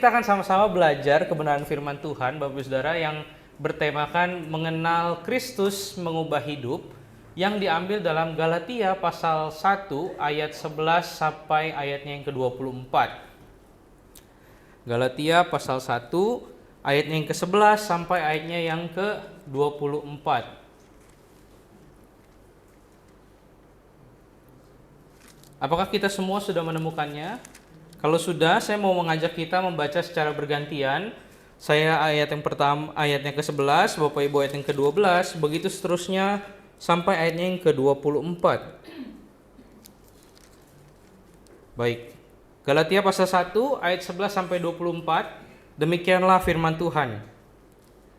Kita akan sama-sama belajar kebenaran firman Tuhan, Bapak Saudara, yang bertemakan mengenal Kristus mengubah hidup, yang diambil dalam Galatia pasal 1 ayat 11 sampai ayatnya yang ke-24. Galatia pasal 1 ayatnya yang ke-11 sampai ayatnya yang ke-24. Apakah kita semua sudah menemukannya? Kalau sudah, saya mau mengajak kita membaca secara bergantian. Saya ayat yang pertama, ayatnya ke-11, Bapak Ibu ayat yang ke-12, begitu seterusnya sampai ayatnya yang ke-24. Baik. Galatia pasal 1 ayat 11 sampai 24. Demikianlah firman Tuhan.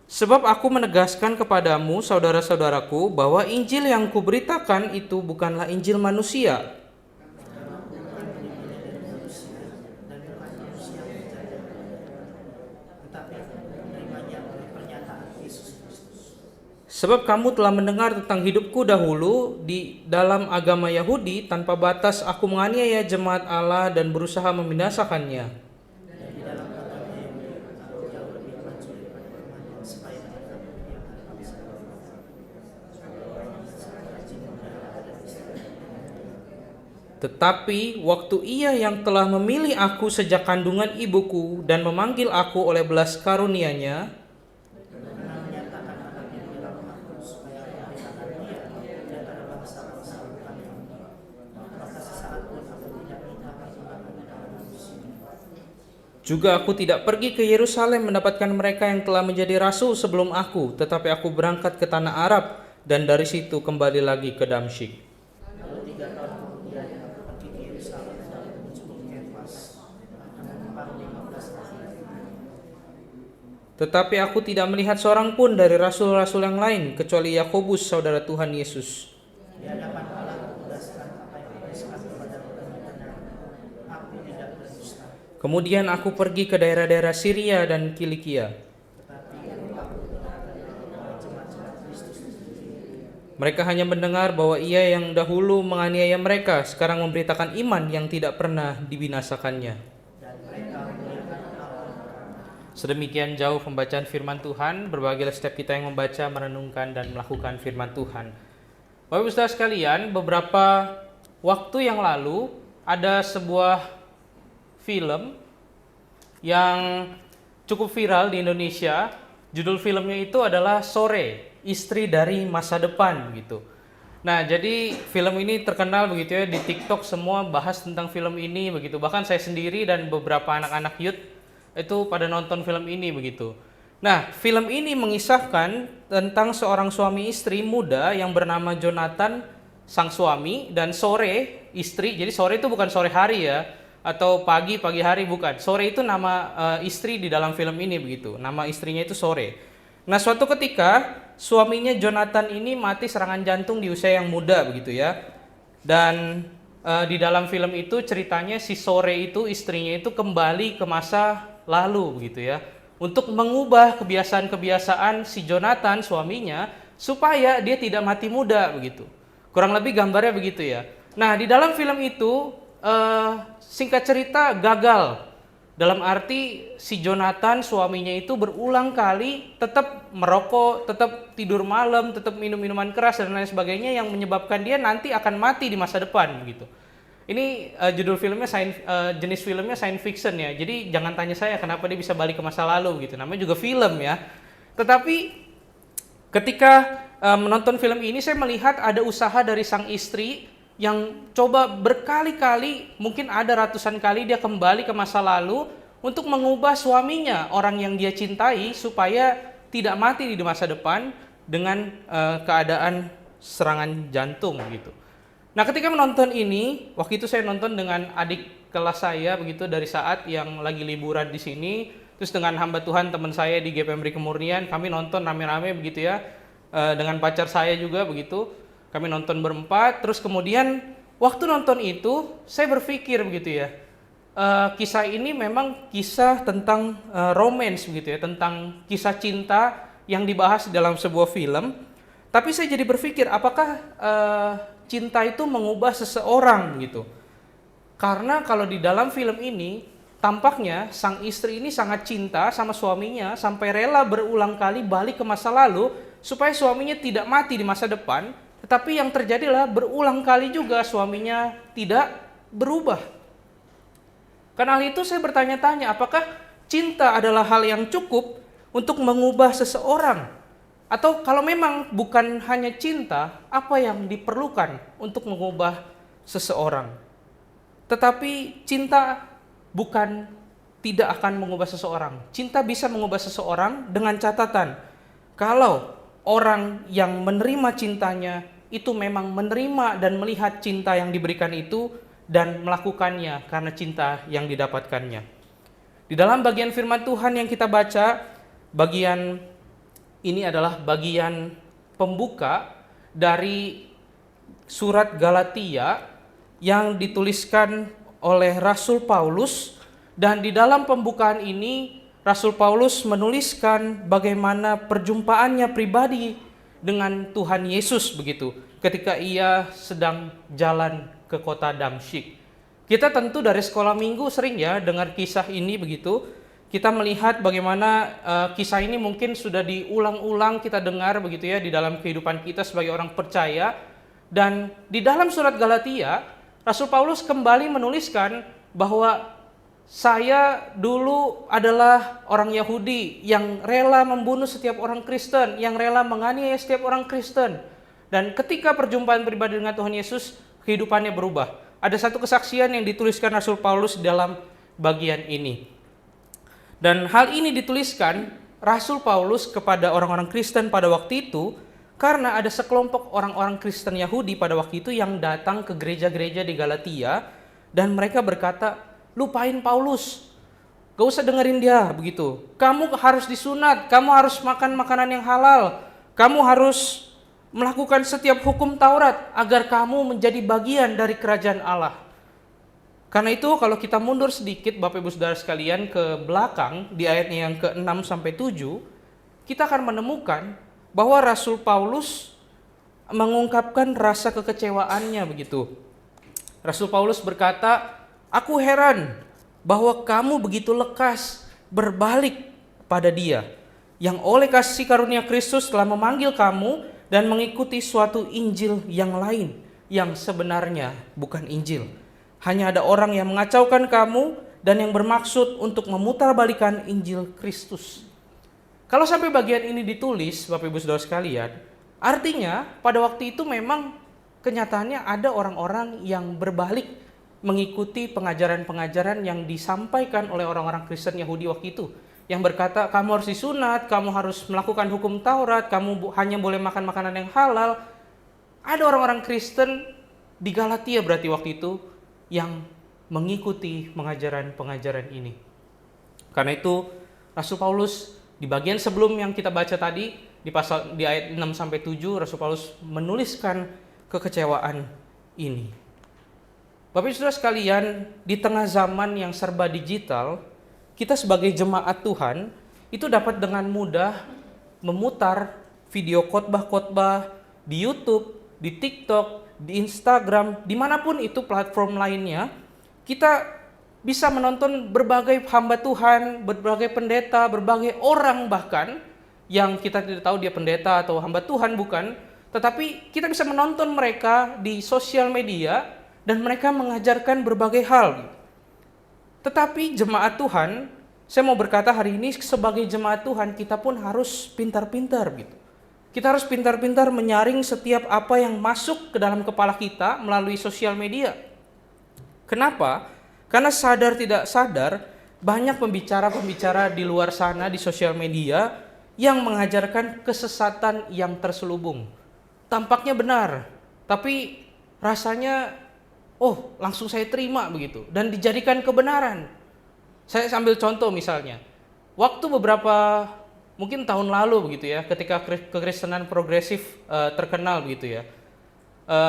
Sebab aku menegaskan kepadamu, saudara-saudaraku, bahwa Injil yang kuberitakan itu bukanlah Injil manusia. Sebab kamu telah mendengar tentang hidupku dahulu di dalam agama Yahudi, tanpa batas aku menganiaya jemaat Allah dan berusaha membinasakannya. Tetapi waktu Ia yang telah memilih aku sejak kandungan ibuku dan memanggil aku oleh belas karunia-Nya, juga aku tidak pergi ke Yerusalem mendapatkan mereka yang telah menjadi rasul sebelum aku, tetapi aku berangkat ke tanah Arab dan dari situ kembali lagi ke Damsyik. Tetapi aku tidak melihat seorang pun dari rasul-rasul yang lain kecuali Yakobus saudara Tuhan Yesus. Kemudian aku pergi ke daerah-daerah Syria dan Kilikia. Mereka hanya mendengar bahwa Ia yang dahulu menganiaya mereka sekarang memberitakan iman yang tidak pernah dibinasakannya. Sedemikian jauh pembacaan firman Tuhan. Berbahagialah setiap kita yang membaca, merenungkan, dan melakukan firman Tuhan. Bapak Ibu Saudara sekalian, beberapa waktu yang lalu ada sebuah film yang cukup viral di Indonesia. Judul filmnya itu adalah Sore, Istri dari Masa Depan gitu. Nah, jadi film ini terkenal begitu ya, di TikTok semua bahas tentang film ini begitu. Bahkan saya sendiri dan beberapa anak-anak youth itu pada nonton film ini begitu. Nah, film ini mengisahkan tentang seorang suami istri muda yang bernama Jonathan, sang suami, dan Sore, istri. Jadi sore itu bukan sore hari ya, atau pagi hari, bukan. Sore itu nama istri di dalam film ini begitu. Nama istrinya itu Sore. Nah, suatu ketika suaminya Jonathan ini mati serangan jantung di usia yang muda begitu ya. Dan di dalam film itu ceritanya si Sore itu, istrinya itu kembali ke masa lalu begitu ya, untuk mengubah kebiasaan-kebiasaan si Jonathan suaminya supaya dia tidak mati muda begitu. Kurang lebih gambarnya begitu ya. Nah, di dalam film itu singkat cerita gagal. Dalam arti si Jonathan suaminya itu berulang kali tetap merokok, tetap tidur malam, tetap minum minuman keras dan lain sebagainya yang menyebabkan dia nanti akan mati di masa depan begitu. Ini judul filmnya jenis filmnya science fiction ya. Jadi jangan tanya saya kenapa dia bisa balik ke masa lalu gitu. Namanya juga film ya. Tetapi ketika menonton film ini saya melihat ada usaha dari sang istri yang coba berkali-kali, mungkin ada ratusan kali dia kembali ke masa lalu untuk mengubah suaminya, orang yang dia cintai, supaya tidak mati di masa depan dengan keadaan serangan jantung gitu. Nah, ketika menonton ini, waktu itu saya nonton dengan adik kelas saya begitu dari saat yang lagi liburan di sini, terus dengan hamba Tuhan teman saya di GPMRI Kemurnian, kami nonton rame-rame begitu ya, dengan pacar saya juga begitu, kami nonton berempat, terus kemudian waktu nonton itu saya berpikir begitu ya, kisah ini memang kisah tentang romance begitu ya, tentang kisah cinta yang dibahas dalam sebuah film, tapi saya jadi berpikir apakah cinta itu mengubah seseorang gitu. Karena kalau di dalam film ini tampaknya sang istri ini sangat cinta sama suaminya sampai rela berulang kali balik ke masa lalu supaya suaminya tidak mati di masa depan. Tetapi yang terjadilah berulang kali juga suaminya tidak berubah. Karena hal itu saya bertanya-tanya, apakah cinta adalah hal yang cukup untuk mengubah seseorang? Atau kalau memang bukan hanya cinta, apa yang diperlukan untuk mengubah seseorang? Tetapi cinta bukan tidak akan mengubah seseorang. Cinta bisa mengubah seseorang dengan catatan, kalau orang yang menerima cintanya itu memang menerima dan melihat cinta yang diberikan itu dan melakukannya karena cinta yang didapatkannya. Di dalam bagian firman Tuhan yang kita baca, bagian ini adalah bagian pembuka dari surat Galatia yang dituliskan oleh Rasul Paulus, dan di dalam pembukaan ini Rasul Paulus menuliskan bagaimana perjumpaannya pribadi dengan Tuhan Yesus begitu ketika ia sedang jalan ke kota Damsyik. Kita tentu dari sekolah minggu sering ya dengar kisah ini begitu. Kita melihat bagaimana kisah ini mungkin sudah diulang-ulang kita dengar begitu ya di dalam kehidupan kita sebagai orang percaya. Dan di dalam surat Galatia Rasul Paulus kembali menuliskan bahwa saya dulu adalah orang Yahudi yang rela membunuh setiap orang Kristen, yang rela menganiaya setiap orang Kristen. Dan ketika perjumpaan pribadi dengan Tuhan Yesus, kehidupannya berubah. Ada satu kesaksian yang dituliskan Rasul Paulus dalam bagian ini. Dan hal ini dituliskan Rasul Paulus kepada orang-orang Kristen pada waktu itu, karena ada sekelompok orang-orang Kristen Yahudi pada waktu itu yang datang ke gereja-gereja di Galatia dan mereka berkata, lupain Paulus, gak usah dengerin dia begitu. Kamu harus disunat, kamu harus makan makanan yang halal, kamu harus melakukan setiap hukum Taurat agar kamu menjadi bagian dari kerajaan Allah. Karena itu kalau kita mundur sedikit Bapak Ibu Saudara sekalian ke belakang di ayatnya yang ke-6 sampai 7, kita akan menemukan bahwa Rasul Paulus mengungkapkan rasa kekecewaannya begitu. Rasul Paulus berkata, aku heran bahwa kamu begitu lekas berbalik pada Dia, yang oleh kasih karunia Kristus telah memanggil kamu dan mengikuti suatu Injil yang lain, yang sebenarnya bukan Injil. Hanya ada orang yang mengacaukan kamu dan yang bermaksud untuk memutarbalikan Injil Kristus. Kalau sampai bagian ini ditulis, Bapak Ibu Saudara sekalian, artinya pada waktu itu memang kenyataannya ada orang-orang yang berbalik mengikuti pengajaran-pengajaran yang disampaikan oleh orang-orang Kristen Yahudi waktu itu. Yang berkata, kamu harus disunat, kamu harus melakukan hukum Taurat, kamu hanya boleh makan makanan yang halal. Ada orang-orang Kristen di Galatia berarti waktu itu yang mengikuti pengajaran-pengajaran ini. Karena itu Rasul Paulus di bagian sebelum yang kita baca tadi, di ayat 6 sampai 7, Rasul Paulus menuliskan kekecewaan ini. Bapak Ibu Saudara sekalian, di tengah zaman yang serba digital, kita sebagai jemaat Tuhan itu dapat dengan mudah memutar video khotbah-khotbah di YouTube, di TikTok, di Instagram, dimanapun itu platform lainnya. Kita bisa menonton berbagai hamba Tuhan, berbagai pendeta, berbagai orang bahkan yang kita tidak tahu dia pendeta atau hamba Tuhan bukan, tetapi kita bisa menonton mereka di sosial media dan mereka mengajarkan berbagai hal. Tetapi jemaat Tuhan, saya mau berkata hari ini sebagai jemaat Tuhan kita pun harus pintar-pintar gitu. Kita harus pintar-pintar menyaring setiap apa yang masuk ke dalam kepala kita melalui sosial media. Kenapa? Karena sadar tidak sadar, banyak pembicara-pembicara di luar sana di sosial media yang mengajarkan kesesatan yang terselubung. Tampaknya benar, tapi rasanya, langsung saya terima begitu. Dan dijadikan kebenaran. Saya ambil contoh misalnya, waktu beberapa, mungkin tahun lalu begitu ya, ketika kekristenan progresif terkenal begitu ya,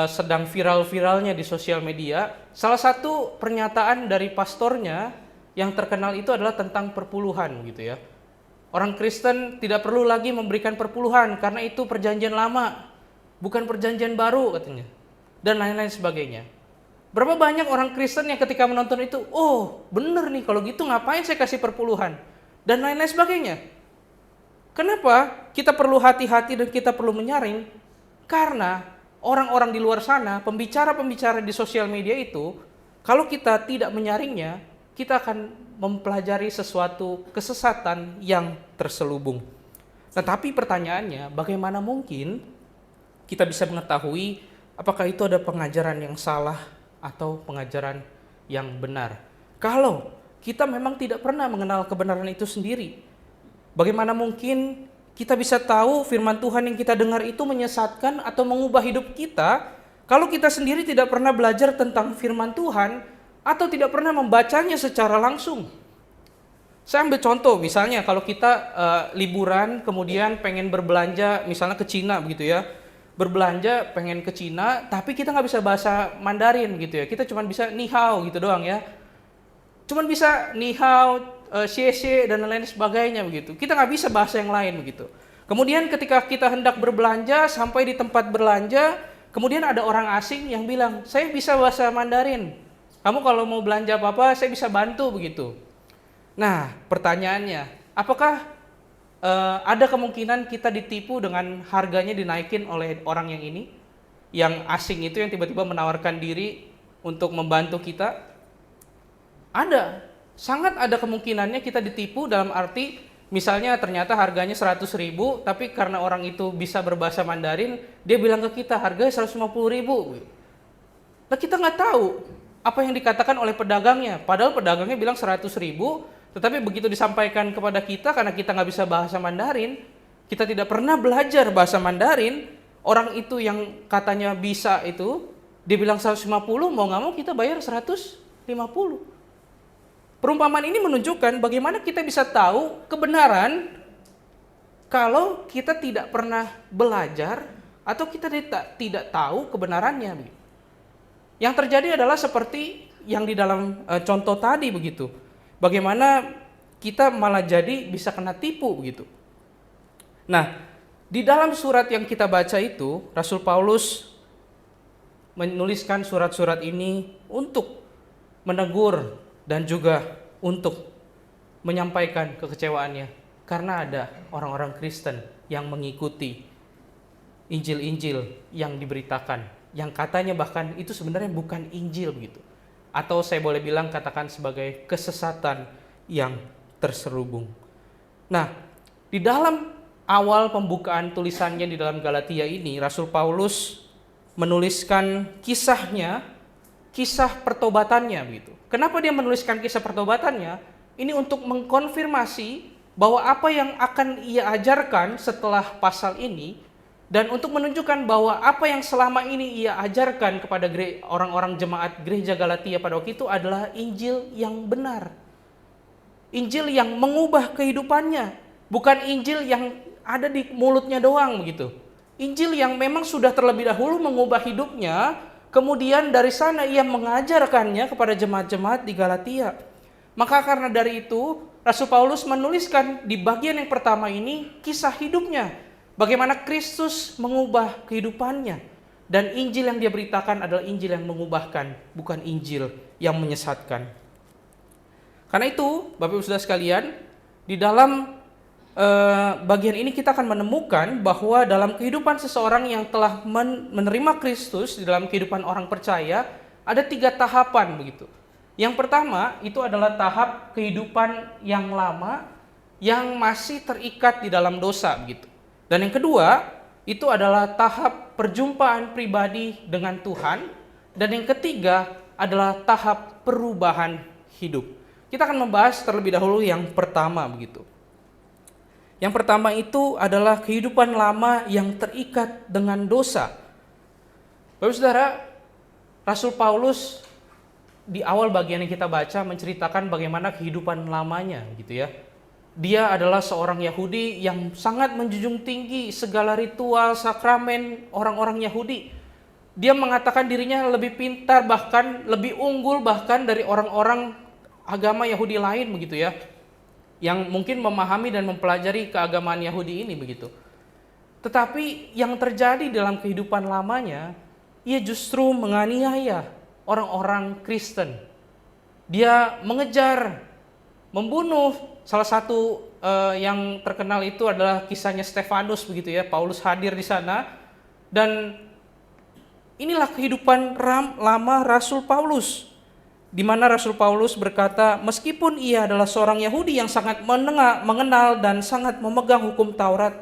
sedang viral-viralnya di sosial media, salah satu pernyataan dari pastornya yang terkenal itu adalah tentang perpuluhan gitu ya. Orang Kristen tidak perlu lagi memberikan perpuluhan karena itu perjanjian lama, bukan perjanjian baru katanya, dan lain-lain sebagainya. Berapa banyak orang Kristen yang ketika menonton itu, oh bener nih kalau gitu ngapain saya kasih perpuluhan, dan lain-lain sebagainya. Kenapa kita perlu hati-hati dan kita perlu menyaring? Karena orang-orang di luar sana, pembicara-pembicara di sosial media itu, kalau kita tidak menyaringnya, kita akan mempelajari sesuatu kesesatan yang terselubung. Nah, tapi pertanyaannya, bagaimana mungkin kita bisa mengetahui apakah itu ada pengajaran yang salah atau pengajaran yang benar? Kalau kita memang tidak pernah mengenal kebenaran itu sendiri, bagaimana mungkin kita bisa tahu firman Tuhan yang kita dengar itu menyesatkan atau mengubah hidup kita kalau kita sendiri tidak pernah belajar tentang firman Tuhan atau tidak pernah membacanya secara langsung? Saya ambil contoh, misalnya kalau kita liburan kemudian pengen berbelanja misalnya ke Cina begitu ya. Berbelanja pengen ke Cina tapi kita nggak bisa bahasa Mandarin gitu ya. Kita cuma bisa ni hao gitu doang ya. Cuman bisa ni hao, xie dan lain sebagainya begitu. Kita nggak bisa bahasa yang lain begitu. Kemudian ketika kita hendak berbelanja sampai di tempat belanja, kemudian ada orang asing yang bilang, "Saya bisa bahasa Mandarin. Kamu kalau mau belanja apa-apa saya bisa bantu," begitu. Nah, pertanyaannya, apakah ada kemungkinan kita ditipu dengan harganya dinaikin oleh orang yang ini? Yang asing itu yang tiba-tiba menawarkan diri untuk membantu kita? Ada, sangat ada kemungkinannya kita ditipu dalam arti misalnya ternyata harganya 100.000 tapi karena orang itu bisa berbahasa Mandarin, dia bilang ke kita harganya 150.000. Nah, kita nggak tahu apa yang dikatakan oleh pedagangnya, padahal pedagangnya bilang 100.000, tetapi begitu disampaikan kepada kita karena kita nggak bisa bahasa Mandarin, kita tidak pernah belajar bahasa Mandarin, orang itu yang katanya bisa itu, dia bilang 150, mau nggak mau kita bayar 150. Perumpamaan ini menunjukkan bagaimana kita bisa tahu kebenaran kalau kita tidak pernah belajar atau kita tidak tahu kebenarannya. Yang terjadi adalah seperti yang di dalam contoh tadi begitu. Bagaimana kita malah jadi bisa kena tipu begitu. Nah, di dalam surat yang kita baca itu, Rasul Paulus menuliskan surat-surat ini untuk menegur dan juga untuk menyampaikan kekecewaannya karena ada orang-orang Kristen yang mengikuti Injil-Injil yang diberitakan, yang katanya bahkan itu sebenarnya bukan Injil begitu. Atau saya boleh bilang katakan sebagai kesesatan yang terselubung. Nah, di dalam awal pembukaan tulisannya di dalam Galatia ini, Rasul Paulus menuliskan kisahnya, kisah pertobatannya begitu. Kenapa dia menuliskan kisah pertobatannya? Ini untuk mengkonfirmasi bahwa apa yang akan ia ajarkan setelah pasal ini, dan untuk menunjukkan bahwa apa yang selama ini ia ajarkan kepada orang-orang jemaat gereja Galatia pada waktu itu adalah Injil yang benar. Injil yang mengubah kehidupannya, bukan Injil yang ada di mulutnya doang begitu. Injil yang memang sudah terlebih dahulu mengubah hidupnya, kemudian dari sana ia mengajarkannya kepada jemaat-jemaat di Galatia. Maka karena dari itu, Rasul Paulus menuliskan di bagian yang pertama ini kisah hidupnya. Bagaimana Kristus mengubah kehidupannya. Dan Injil yang dia beritakan adalah Injil yang mengubahkan, bukan Injil yang menyesatkan. Karena itu, Bapak Ibu Saudara sekalian, di dalam bagian ini kita akan menemukan bahwa dalam kehidupan seseorang yang telah menerima Kristus, di dalam kehidupan orang percaya, ada 3 tahapan begitu. Yang pertama itu adalah tahap kehidupan yang lama yang masih terikat di dalam dosa begitu. Dan yang kedua itu adalah tahap perjumpaan pribadi dengan Tuhan. Dan yang ketiga adalah tahap perubahan hidup. Kita akan membahas terlebih dahulu yang pertama begitu. Yang pertama itu adalah kehidupan lama yang terikat dengan dosa. Bapak Saudara, Rasul Paulus di awal bagian yang kita baca menceritakan bagaimana kehidupan lamanya gitu ya. Dia adalah seorang Yahudi yang sangat menjunjung tinggi segala ritual, sakramen orang-orang Yahudi. Dia mengatakan dirinya lebih pintar, bahkan lebih unggul bahkan dari orang-orang agama Yahudi lain begitu ya, yang mungkin memahami dan mempelajari keagamaan Yahudi ini begitu. Tetapi yang terjadi dalam kehidupan lamanya, ia justru menganiaya orang-orang Kristen. Dia mengejar, membunuh. Salah satu yang terkenal itu adalah kisahnya Stefanus begitu ya. Paulus hadir di sana dan inilah kehidupan lama Rasul Paulus, di mana Rasul Paulus berkata, meskipun ia adalah seorang Yahudi yang sangat mengenal dan sangat memegang hukum Taurat,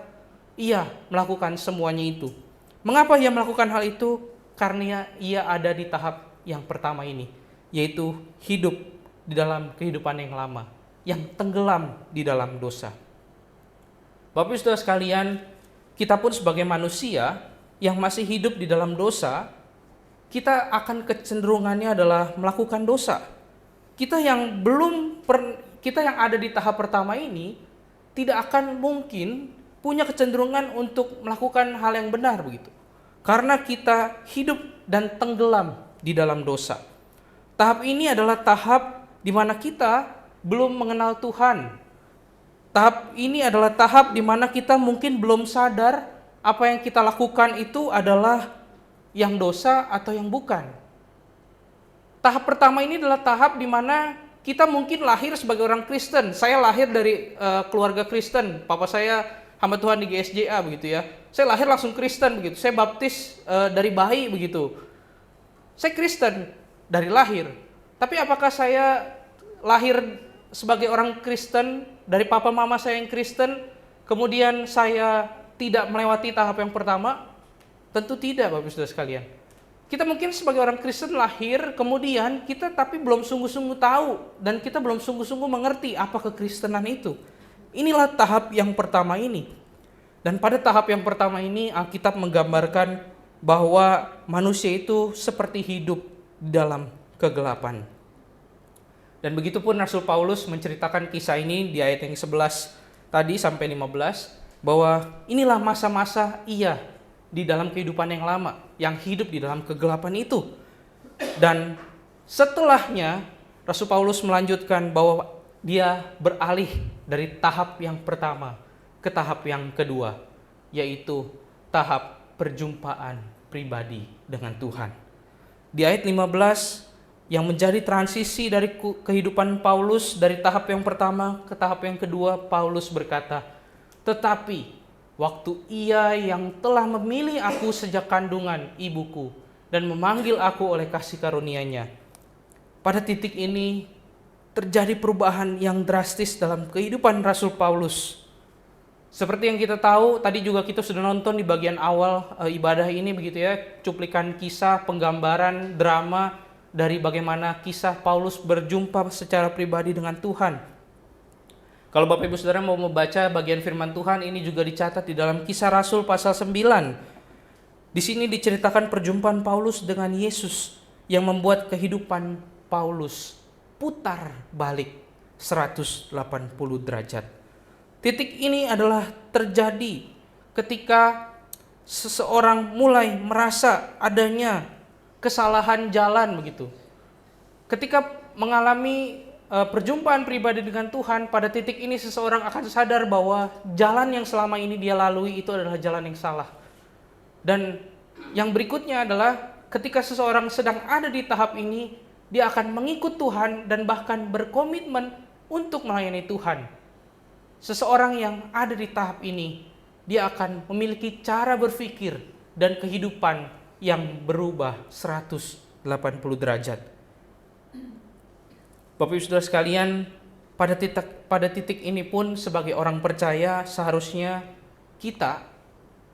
ia melakukan semuanya itu. Mengapa ia melakukan hal itu? Karena ia ada di tahap yang pertama ini, yaitu hidup di dalam kehidupan yang lama, yang tenggelam di dalam dosa. Bapak Ibu Saudara sekalian, kita pun sebagai manusia yang masih hidup di dalam dosa, kita akan kecenderungannya adalah melakukan dosa. Kita yang ada di tahap pertama ini tidak akan mungkin punya kecenderungan untuk melakukan hal yang benar begitu. Karena kita hidup dan tenggelam di dalam dosa. Tahap ini adalah tahap di mana kita belum mengenal Tuhan. Tahap ini adalah tahap di mana kita mungkin belum sadar apa yang kita lakukan itu adalah yang dosa atau yang bukan. Tahap pertama ini adalah tahap di mana kita mungkin lahir sebagai orang Kristen. Saya lahir dari keluarga Kristen. Papa saya hamba Tuhan di GSJA begitu ya. Saya lahir langsung Kristen begitu. Saya baptis dari bayi begitu. Saya Kristen dari lahir. Tapi apakah saya lahir sebagai orang Kristen dari papa mama saya yang Kristen, kemudian saya tidak melewati tahap yang pertama? Tentu tidak, Bapak Ibu Saudara sekalian. Kita mungkin sebagai orang Kristen lahir, kemudian kita tapi belum sungguh-sungguh tahu dan kita belum sungguh-sungguh mengerti apa kekristenan itu. Inilah tahap yang pertama ini. Dan pada tahap yang pertama ini Alkitab menggambarkan bahwa manusia itu seperti hidup di dalam kegelapan. Dan begitupun Rasul Paulus menceritakan kisah ini di ayat yang 11 tadi sampai 15, bahwa inilah masa-masa ia di dalam kehidupan yang lama, yang hidup di dalam kegelapan itu. Dan setelahnya Rasul Paulus melanjutkan bahwa dia beralih dari tahap yang pertama ke tahap yang kedua, yaitu tahap perjumpaan pribadi dengan Tuhan. Di ayat 15 yang menjadi transisi dari kehidupan Paulus dari tahap yang pertama ke tahap yang kedua, Paulus berkata, tetapi waktu ia yang telah memilih aku sejak kandungan ibuku dan memanggil aku oleh kasih karunia-Nya. Pada titik ini terjadi perubahan yang drastis dalam kehidupan Rasul Paulus. Seperti yang kita tahu, tadi juga kita sudah nonton di bagian awal ibadah ini begitu ya, cuplikan kisah, penggambaran, drama dari bagaimana kisah Paulus berjumpa secara pribadi dengan Tuhan. Kalau Bapak Ibu Saudara mau membaca bagian firman Tuhan, ini juga dicatat di dalam Kisah Rasul pasal 9. Di sini diceritakan perjumpaan Paulus dengan Yesus yang membuat kehidupan Paulus putar balik 180 derajat. Titik ini adalah terjadi ketika seseorang mulai merasa adanya kesalahan jalan begitu. Ketika mengalami perjumpaan pribadi dengan Tuhan, pada titik ini seseorang akan sadar bahwa jalan yang selama ini dia lalui itu adalah jalan yang salah. Dan yang berikutnya adalah ketika seseorang sedang ada di tahap ini, dia akan mengikut Tuhan dan bahkan berkomitmen untuk melayani Tuhan. Seseorang yang ada di tahap ini, dia akan memiliki cara berpikir dan kehidupan yang berubah 180 derajat. Bapak Ibu Saudara sekalian, pada titik ini pun sebagai orang percaya seharusnya kita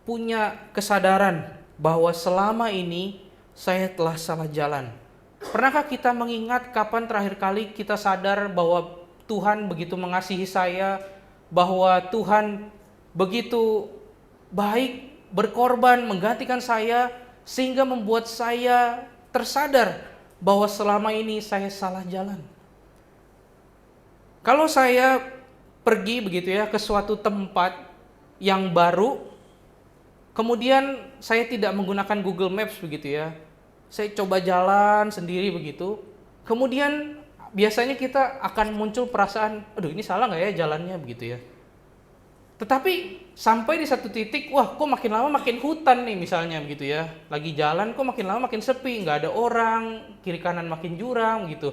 punya kesadaran bahwa selama ini saya telah salah jalan. Pernahkah kita mengingat kapan terakhir kali kita sadar bahwa Tuhan begitu mengasihi saya, bahwa Tuhan begitu baik, berkorban, menggantikan saya, sehingga membuat saya tersadar bahwa selama ini saya salah jalan. Kalau saya pergi begitu ya ke suatu tempat yang baru, kemudian saya tidak menggunakan Google Maps begitu ya, saya coba jalan sendiri begitu, kemudian biasanya kita akan muncul perasaan, aduh ini salah nggak ya jalannya begitu ya. Tetapi sampai di satu titik, wah kok makin lama makin hutan nih misalnya begitu ya. Lagi jalan kok makin lama makin sepi, nggak ada orang, kiri kanan makin jurang gitu.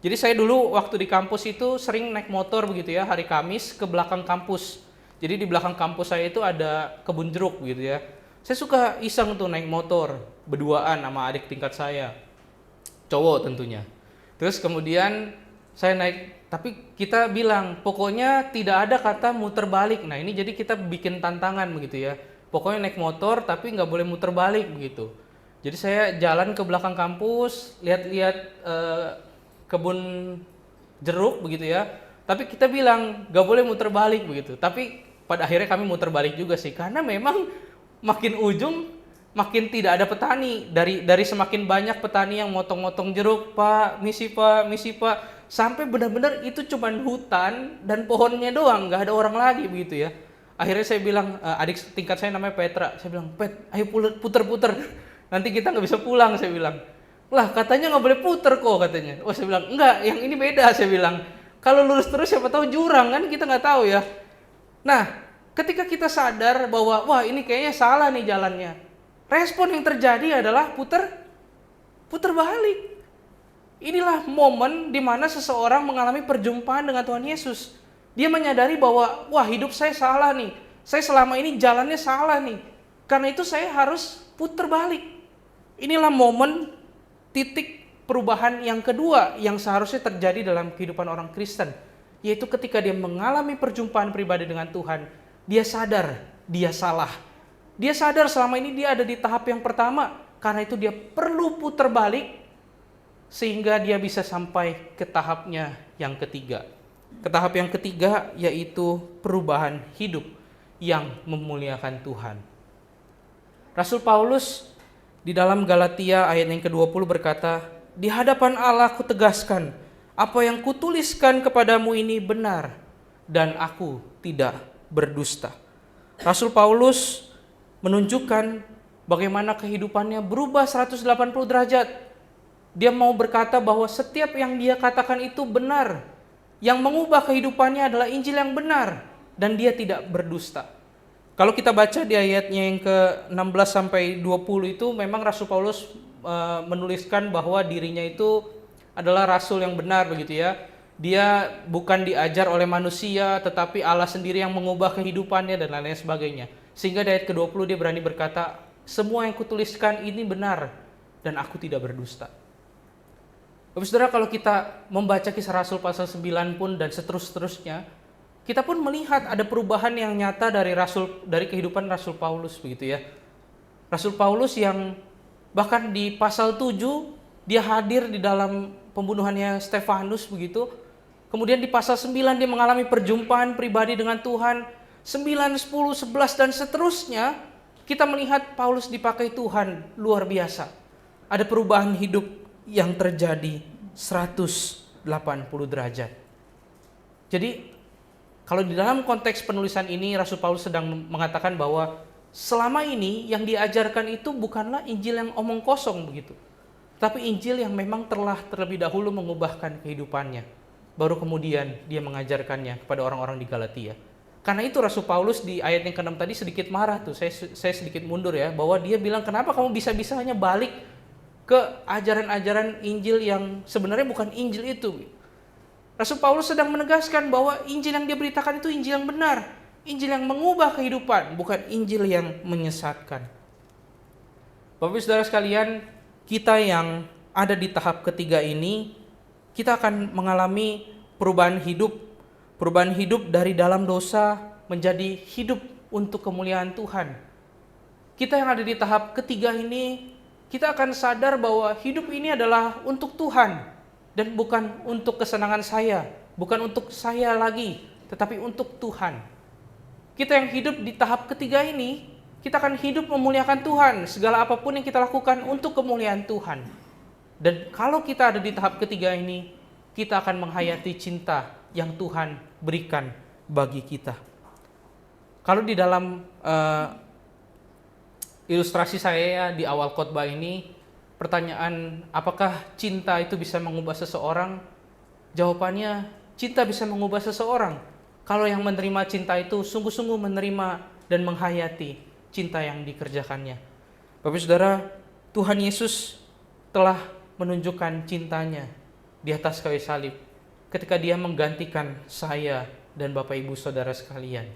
Jadi saya dulu waktu di kampus itu sering naik motor begitu ya, hari Kamis ke belakang kampus. Jadi di belakang kampus saya itu ada kebun jeruk gitu ya. Saya suka iseng tuh naik motor, berduaan sama adik tingkat saya. Cowok tentunya. Terus kemudian saya naik, tapi kita bilang pokoknya tidak ada kata muter balik. Nah ini jadi kita bikin tantangan begitu ya. Pokoknya naik motor tapi nggak boleh muter balik begitu. Jadi saya jalan ke belakang kampus, lihat-lihat kebun jeruk begitu ya. Tapi kita bilang nggak boleh muter balik begitu. Tapi pada akhirnya kami muter balik juga sih, karena memang makin ujung makin tidak ada petani. Dari semakin banyak petani yang motong-motong jeruk, Pak, misi Pak, sampai benar-benar itu cuman hutan dan pohonnya doang, nggak ada orang lagi begitu ya. Akhirnya saya bilang, adik tingkat saya namanya Petra, saya bilang, Pet, ayo puter-puter, nanti kita nggak bisa pulang, saya bilang. Lah katanya nggak boleh puter kok katanya. Oh saya bilang, enggak, yang ini beda, saya bilang. Kalau lurus terus siapa tahu jurang kan, kita nggak tahu ya. Nah, ketika kita sadar bahwa wah ini kayaknya salah nih jalannya, respon yang terjadi adalah puter balik. Inilah momen di mana seseorang mengalami perjumpaan dengan Tuhan Yesus. Dia menyadari bahwa wah hidup saya salah nih, saya selama ini jalannya salah nih, karena itu saya harus puter balik. Inilah momen titik perubahan yang kedua yang seharusnya terjadi dalam kehidupan orang Kristen, yaitu ketika dia mengalami perjumpaan pribadi dengan Tuhan, dia sadar dia salah. Dia sadar selama ini dia ada di tahap yang pertama, karena itu dia perlu putar balik sehingga dia bisa sampai ke tahapnya yang ketiga. Ke tahap yang ketiga yaitu perubahan hidup yang memuliakan Tuhan. Rasul Paulus di dalam Galatia ayat yang ke-20 berkata, di hadapan Allah kutegaskan, apa yang kutuliskan kepadamu ini benar, dan aku tidak berdusta. Rasul Paulus menunjukkan bagaimana kehidupannya berubah 180 derajat. Dia mau berkata bahwa setiap yang dia katakan itu benar. Yang mengubah kehidupannya adalah Injil yang benar, dan dia tidak berdusta. Kalau kita baca di ayatnya yang ke-16 sampai 20 itu, memang Rasul Paulus menuliskan bahwa dirinya itu adalah rasul yang benar begitu ya. Dia bukan diajar oleh manusia, tetapi Allah sendiri yang mengubah kehidupannya dan lain-lain sebagainya. Sehingga di ayat ke-20 dia berani berkata, semua yang kutuliskan ini benar dan aku tidak berdusta. Bapak Saudara, kalau kita membaca kisah Rasul pasal 9 pun dan seterusnya, kita pun melihat ada perubahan yang nyata dari kehidupan Rasul Paulus begitu ya. Rasul Paulus yang bahkan di pasal 7 dia hadir di dalam pembunuhannya Stefanus begitu. Kemudian di pasal 9 dia mengalami perjumpaan pribadi dengan Tuhan. 9, 10, 11 dan seterusnya kita melihat Paulus dipakai Tuhan luar biasa. Ada perubahan hidup yang terjadi 180 derajat. Jadi kalau di dalam konteks penulisan ini Rasul Paulus sedang mengatakan bahwa selama ini yang diajarkan itu bukanlah Injil yang omong kosong begitu, tapi Injil yang memang telah terlebih dahulu mengubahkan kehidupannya. Baru kemudian dia mengajarkannya kepada orang-orang di Galatia. Karena itu Rasul Paulus di ayat yang ke-6 tadi sedikit marah tuh, saya sedikit mundur ya, bahwa dia bilang kenapa kamu bisa-bisanya balik ke ajaran-ajaran Injil yang sebenarnya bukan Injil itu. Rasul Paulus sedang menegaskan bahwa Injil yang dia beritakan itu Injil yang benar, Injil yang mengubah kehidupan, bukan Injil yang menyesatkan. Bapak Saudara sekalian, kita yang ada di tahap ketiga ini, kita akan mengalami perubahan hidup dari dalam dosa menjadi hidup untuk kemuliaan Tuhan. Kita yang ada di tahap ketiga ini, kita akan sadar bahwa hidup ini adalah untuk Tuhan dan bukan untuk kesenangan saya, bukan untuk saya lagi, tetapi untuk Tuhan. Kita yang hidup di tahap ketiga ini, kita akan hidup memuliakan Tuhan. Segala apapun yang kita lakukan untuk kemuliaan Tuhan. Dan kalau kita ada di tahap ketiga ini, kita akan menghayati cinta yang Tuhan berikan bagi kita. Kalau di dalam ilustrasi saya di awal khotbah ini, pertanyaan apakah cinta itu bisa mengubah seseorang? Jawabannya, cinta bisa mengubah seseorang. Kalau yang menerima cinta itu sungguh-sungguh menerima dan menghayati cinta yang dikerjakannya. Bapak Saudara, Tuhan Yesus telah menunjukkan cintanya di atas kayu salib ketika Dia menggantikan saya dan Bapak Ibu Saudara sekalian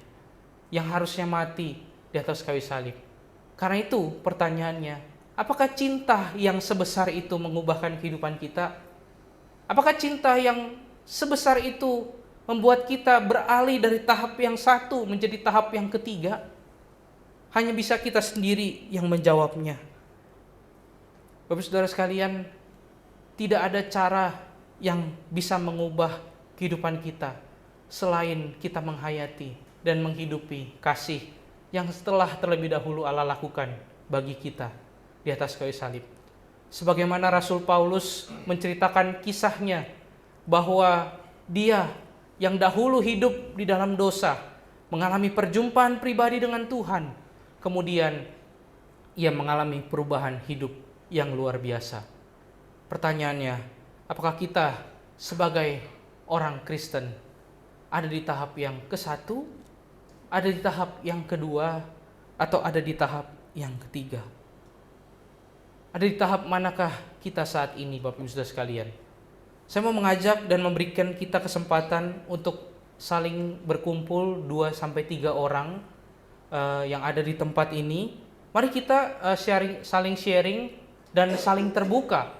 yang harusnya mati di atas kayu salib. Karena itu pertanyaannya, apakah cinta yang sebesar itu mengubahkan kehidupan kita? Apakah cinta yang sebesar itu membuat kita beralih dari tahap yang satu menjadi tahap yang ketiga? Hanya bisa kita sendiri yang menjawabnya. Bapak Saudara sekalian, tidak ada cara yang bisa mengubah kehidupan kita selain kita menghayati dan menghidupi kasih yang setelah terlebih dahulu Allah lakukan bagi kita di atas kayu salib. Sebagaimana Rasul Paulus menceritakan kisahnya bahwa dia yang dahulu hidup di dalam dosa, mengalami perjumpaan pribadi dengan Tuhan, kemudian ia mengalami perubahan hidup yang luar biasa. Pertanyaannya, apakah kita sebagai orang Kristen ada di tahap yang ke-1, ada di tahap yang kedua, atau ada di tahap yang ketiga? Ada di tahap manakah kita saat ini, Bapak Ibu Saudara sekalian? Saya mau mengajak dan memberikan kita kesempatan untuk saling berkumpul 2-3 orang yang ada di tempat ini. Mari kita saling sharing dan saling terbuka.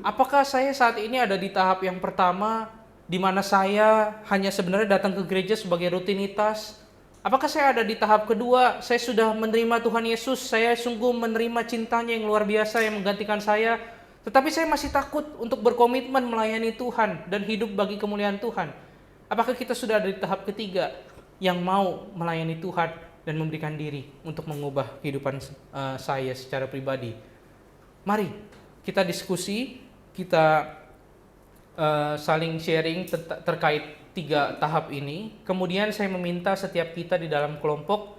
Apakah saya saat ini ada di tahap yang pertama, di mana saya hanya sebenarnya datang ke gereja sebagai rutinitas? Apakah saya ada di tahap kedua, saya sudah menerima Tuhan Yesus, saya sungguh menerima cintanya yang luar biasa yang menggantikan saya, tetapi saya masih takut untuk berkomitmen melayani Tuhan dan hidup bagi kemuliaan Tuhan? Apakah kita sudah ada di tahap ketiga yang mau melayani Tuhan dan memberikan diri untuk mengubah kehidupan saya secara pribadi? Mari kita diskusi, kita saling sharing terkait 3 tahap ini. Kemudian saya meminta setiap kita di dalam kelompok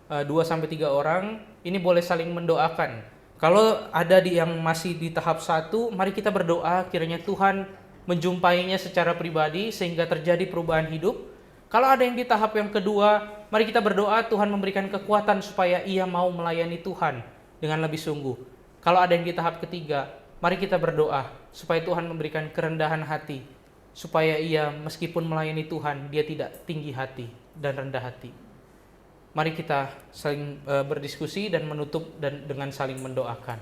2-3 orang ini boleh saling mendoakan. Kalau ada yang masih di tahap 1, mari kita berdoa kiranya Tuhan menjumpainya secara pribadi sehingga terjadi perubahan hidup. Kalau ada yang di tahap yang kedua, mari kita berdoa Tuhan memberikan kekuatan supaya ia mau melayani Tuhan dengan lebih sungguh. Kalau ada yang di tahap ketiga, mari kita berdoa supaya Tuhan memberikan kerendahan hati, supaya ia meskipun melayani Tuhan, dia tidak tinggi hati dan rendah hati. Mari kita saling berdiskusi dan menutup dengan saling mendoakan.